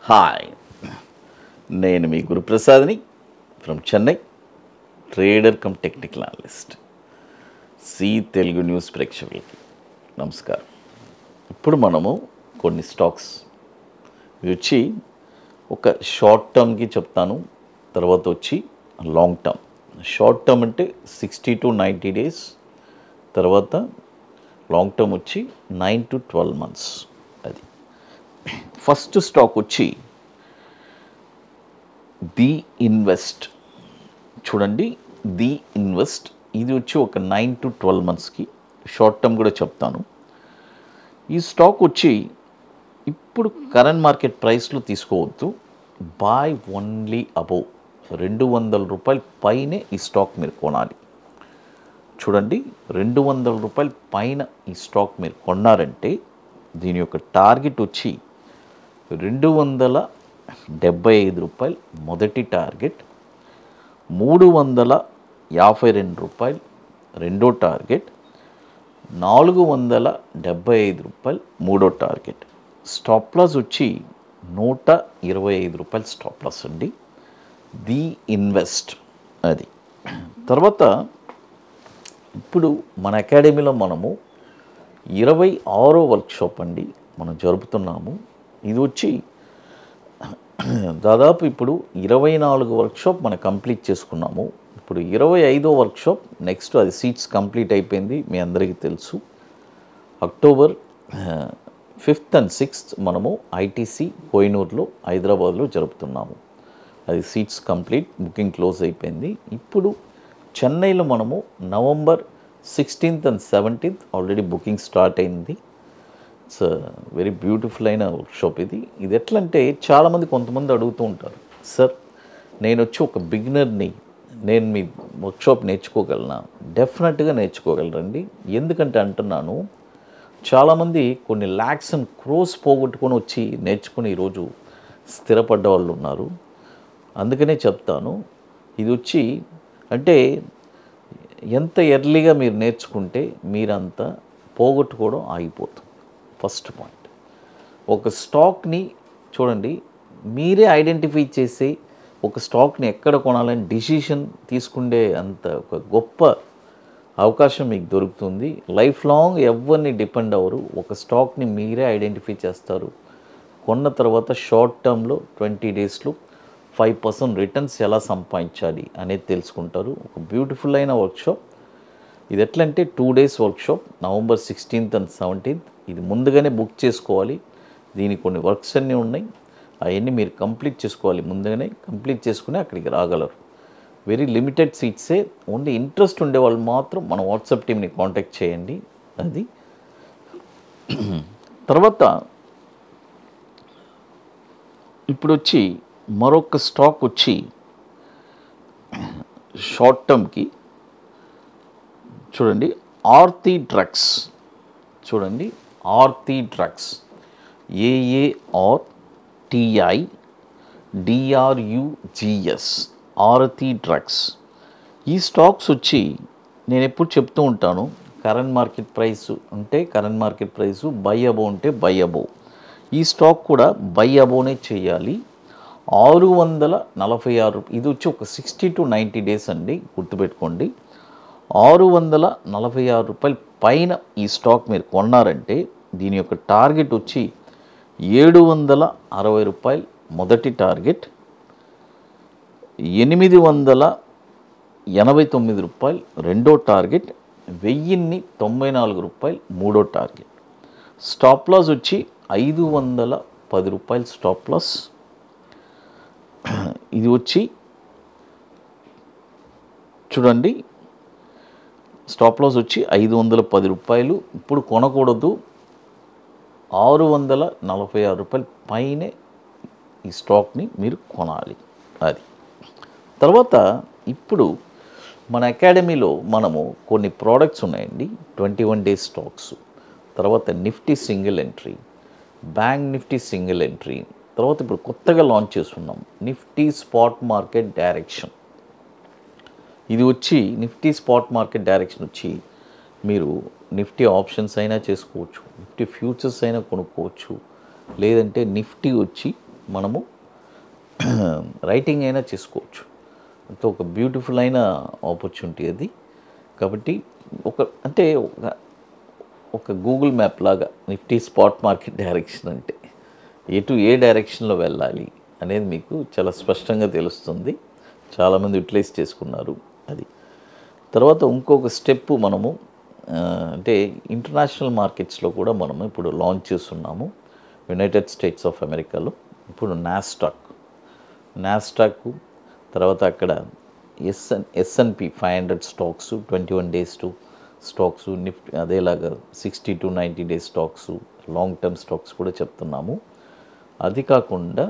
Hi, నేను మీ గురుప్రసాద్ని from Chennai, trader cum technical analyst. C Telugu news ప్రేక్షకులకి నమస్కారం. ఇప్పుడు మనము కొన్ని స్టాక్స్ వచ్చి ఒక షార్ట్ టర్మ్కి చెప్తాను, తర్వాత వచ్చి లాంగ్ టర్మ్. షార్ట్ టర్మ్ అంటే 60 to 90 days, తర్వాత లాంగ్ టర్మ్ వచ్చి 9 to 12 months. అది ఫస్ట్ స్టాక్ వచ్చి ది ఇన్వెస్ట్. చూడండి, ది ఇన్వెస్ట్ ఇది వచ్చి ఒక 9 to 12 monthsకి షార్ట్ టర్మ్ కూడా చెప్తాను. ఈ స్టాక్ వచ్చి ఇప్పుడు కరెంట్ మార్కెట్ ప్రైస్లో తీసుకోవద్దు, బాయ్ ఓన్లీ అబోవ్ ₹200 పైనే ఈ స్టాక్ మీరు కొనాలి. చూడండి, ₹200 పైన ఈ స్టాక్ మీరు కొన్నారంటే దీని యొక్క టార్గెట్ వచ్చి ₹275 మొదటి టార్గెట్, ₹352 రెండో టార్గెట్, ₹475 మూడో టార్గెట్. స్టాప్ లాస్ వచ్చి ₹125 స్టాప్ లాస్ అండి. ది ఇన్వెస్ట్ అది. తర్వాత ఇప్పుడు మన అకాడమీలో మనము 26వ వర్క్షాప్ అండి మనం జరుపుతున్నాము. ఇది వచ్చి దాదాపు ఇప్పుడు 24 వర్క్షాప్ మనం కంప్లీట్ చేసుకున్నాము. ఇప్పుడు 25వ వర్క్షాప్ నెక్స్ట్, అది సీట్స్ కంప్లీట్ అయిపోయింది, మీ అందరికీ తెలుసు. అక్టోబర్ 5th and 6th మనము ఐటీసీ కోహినూర్లో హైదరాబాద్లో జరుపుతున్నాము. అది సీట్స్ కంప్లీట్, బుకింగ్ క్లోజ్ అయిపోయింది. ఇప్పుడు చెన్నైలో మనము November 16th and 17th already booking start అయింది. ఇట్స్ వెరీ బ్యూటిఫుల్ అయిన వర్క్షాప్ ఇది. ఇది ఎట్లా అంటే, చాలామంది కొంతమంది అడుగుతూ ఉంటారు, సార్ నేను వచ్చి ఒక బిగినర్ని, నేను మీ వర్క్షాప్ నేర్చుకోగలనా? డెఫినెట్గా నేర్చుకోగలరండి. ఎందుకంటే అంటున్నాను, చాలామంది కొన్ని ల్యాక్స్ అండ్ క్రోస్ పోగొట్టుకొని వచ్చి నేర్చుకుని ఈరోజు స్థిరపడ్డ వాళ్ళు ఉన్నారు. అందుకనే చెప్తాను, ఇది వచ్చి అంటే ఎంత ఎర్లీగా మీరు నేర్చుకుంటే మీరంతా పోగొట్టుకోవడం ఆగిపోతుంది. ఫస్ట్ పాయింట్, ఒక స్టాక్ని చూడండి, మీరే ఐడెంటిఫై చేసి ఒక స్టాక్ని ఎక్కడ కొనాలని డిసిషన్ తీసుకుండే అంత ఒక గొప్ప అవకాశం మీకు దొరుకుతుంది. లైఫ్ లాంగ్ ఎవరిని డిపెండ్ అవ్వరు. ఒక స్టాక్ని మీరే ఐడెంటిఫై చేస్తారు. కొన్న తర్వాత షార్ట్ టర్మ్లో 20 daysలో 5% రిటర్న్స్ ఎలా సంపాదించాలి అనేది తెలుసుకుంటారు. ఒక బ్యూటిఫుల్ అయిన వర్క్షాప్ ఇది. ఎట్లంటే 2 days workshop, November 16th and 17th. ఇది ముందుగానే బుక్ చేసుకోవాలి. దీనికి కొన్ని వర్క్స్ అన్నీ ఉన్నాయి, అవన్నీ మీరు కంప్లీట్ చేసుకోవాలి. ముందుగానే కంప్లీట్ చేసుకుని అక్కడికి రాగలరు. వెరీ లిమిటెడ్ సీట్సే, ఓన్లీ ఇంట్రెస్ట్ ఉండే వాళ్ళు మాత్రం మన వాట్సాప్ టీమ్ని కాంటాక్ట్ చేయండి. అది తర్వాత ఇప్పుడు వచ్చి మరొక స్టాక్ వచ్చి షార్ట్ టర్మ్కి చూడండి, ఆర్తి డ్రగ్స్. చూడండి, ఆర్తి డ్రగ్స్, AARTIDRUGS, ఆరతి డ్రగ్స్. ఈ స్టాక్స్ వచ్చి నేను ఎప్పుడు చెప్తూ ఉంటాను, కరెంట్ మార్కెట్ ప్రైస్ ఉంటే current market price, by above ఉంటే బై అబోవ్. ఈ స్టాక్ కూడా బై అబోవ్నే చేయాలి. 646, ఇది వచ్చి ఒక 60 to 90 days అండి, గుర్తుపెట్టుకోండి. ₹646 పైన ఈ స్టాక్ మీరు కొన్నారంటే దీని యొక్క టార్గెట్ వచ్చి ₹760 మొదటి టార్గెట్, ₹889 రెండో టార్గెట్, ₹1094 మూడో టార్గెట్. స్టాప్ లాస్ వచ్చి ₹510 స్టాప్ లాస్. ఇది వచ్చి చూడండి, స్టాప్ లాస్ వచ్చి ₹510. ఇప్పుడు కొనకూడదు, ₹646 పైనే ఈ స్టాక్ని మీరు కొనాలి. అది తర్వాత ఇప్పుడు మన అకాడమీలో మనము కొన్ని ప్రోడక్ట్స్ ఉన్నాయండి. 21 days స్టాక్స్, తర్వాత Nifty single entry, bank Nifty single entry, తర్వాత ఇప్పుడు కొత్తగా లాంచ్ చేస్తున్నాం నిఫ్టీ స్పాట్ మార్కెట్ డైరెక్షన్. ఇది వచ్చి నిఫ్టీ స్పాట్ మార్కెట్ డైరెక్షన్ వచ్చి మీరు నిఫ్టీ ఆప్షన్స్ అయినా చేసుకోవచ్చు, నిఫ్టీ ఫ్యూచర్స్ అయినా కొనుక్కోవచ్చు, లేదంటే నిఫ్టీ వచ్చి మనము రైటింగ్ అయినా చేసుకోవచ్చు. అంత ఒక బ్యూటిఫుల్ అయిన ఆపర్చునిటీ అది. కాబట్టి అంటే ఒక గూగుల్ మ్యాప్ లాగా నిఫ్టీ స్పాట్ మార్కెట్ డైరెక్షన్ అంటే ఏ డైరెక్షన్లో వెళ్ళాలి అనేది మీకు చాలా స్పష్టంగా తెలుస్తుంది. చాలామంది యూటిలైజ్ చేసుకున్నారు అది. తర్వాత ఇంకొక స్టెప్ మనము అంటే ఇంటర్నేషనల్ మార్కెట్స్లో కూడా మనము ఇప్పుడు లాంచ్ చేస్తున్నాము. యునైటెడ్ స్టేట్స్ ఆఫ్ అమెరికాలో ఇప్పుడు నాస్డాక్, తర్వాత అక్కడ S and P 500 stocks, 21 days stocks, Nifty అదేలాగా 60 to 90 days stocks, long term stocks కూడా చెప్తున్నాము. అది కాకుండా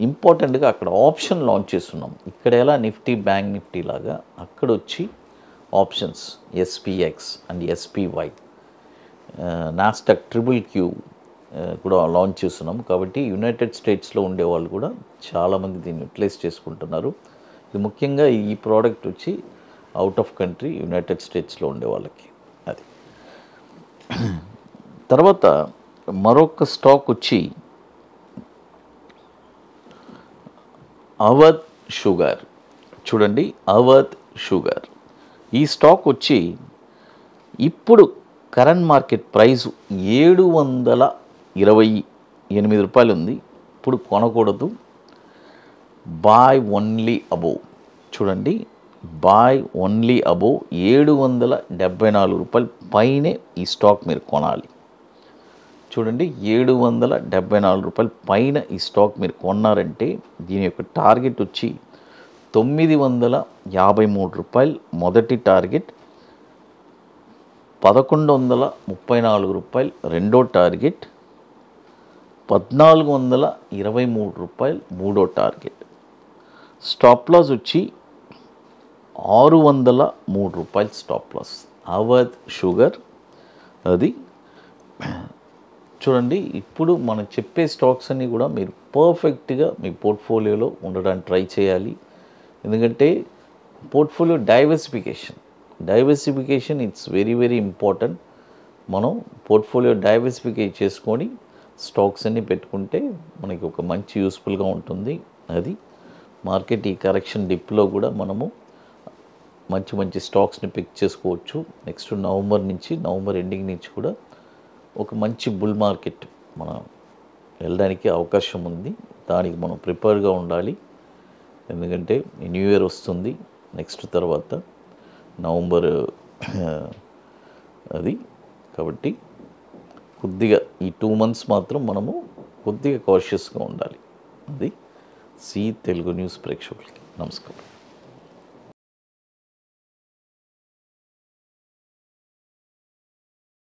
ఇంపార్టెంట్గా అక్కడ ఆప్షన్ లాంచ్ చేస్తున్నాం. ఇక్కడ ఎలా నిఫ్టీ బ్యాంక్ నిఫ్టీ లాగా అక్కడ వచ్చి options SPX and SPY, Nasdaq QQQ కూడా లాంచ్ చేస్తున్నాం. కాబట్టి యునైటెడ్ స్టేట్స్లో ఉండేవాళ్ళు కూడా చాలామంది దీన్ని యూటిలైజ్ చేసుకుంటున్నారు. ఇది ముఖ్యంగా ఈ ప్రోడక్ట్ వచ్చి అవుట్ ఆఫ్ కంట్రీ యునైటెడ్ స్టేట్స్లో ఉండే వాళ్ళకి అది. తర్వాత మరొక స్టాక్ వచ్చి అవధ్ షుగర్. చూడండి, అవధ్ షుగర్ ఈ స్టాక్ వచ్చి ఇప్పుడు కరెంట్ మార్కెట్ ప్రైస్ 728 రూపాయలు ఉంది. ఇప్పుడు కొనకూడదు, బాయ్ ఓన్లీ అబోవ్. చూడండి, బాయ్ ఓన్లీ అబోవ్ 774 రూపాయలు పైనే ఈ స్టాక్ మీరు కొనాలి. చూడండి, 774 రూపాయల పైన ఈ స్టాక్ మీరు కొన్నారంటే దీని యొక్క టార్గెట్ వచ్చి 953 రూపాయలు మొదటి టార్గెట్, 1134 రూపాయలు రెండో టార్గెట్, 1423 రూపాయలు మూడో టార్గెట్. స్టాప్ లాస్ వచ్చి 603 రూపాయలు స్టాప్ లాస్. అవధ్ షుగర్ అది. చూడండి, ఇప్పుడు మనం చెప్పే స్టాక్స్ అన్నీ కూడా మీరు పర్ఫెక్ట్గా మీ పోర్ట్ఫోలియోలో ఉండడానికి ట్రై చేయాలి. ఎందుకంటే portfolio diversification it's very very important. మనం పోర్ట్ఫోలియో డైవర్సిఫికేట్ చేసుకొని స్టాక్స్ అన్నీ పెట్టుకుంటే మనకి ఒక మంచి యూస్ఫుల్గా ఉంటుంది. అది మార్కెట్ ఈ కరెక్షన్ డిప్లో కూడా మనము మంచి స్టాక్స్ని పిక్ చేసుకోవచ్చు. నెక్స్ట్ నవంబర్ ఎండింగ్ నుంచి కూడా ఒక మంచి బుల్ మార్కెట్ మనం వెళ్ళడానికి అవకాశం ఉంది. దానికి మనం ప్రిపేర్గా ఉండాలి. ఎందుకంటే న్యూ ఇయర్ వస్తుంది నెక్స్ట్ తర్వాత నవంబర్ అది. కాబట్టి కొద్దిగా ఈ 2 months మాత్రం మనము కొద్దిగా కాషియస్గా ఉండాలి. అది తెలుగు న్యూస్ ప్రేక్షకులకి నమస్కారం.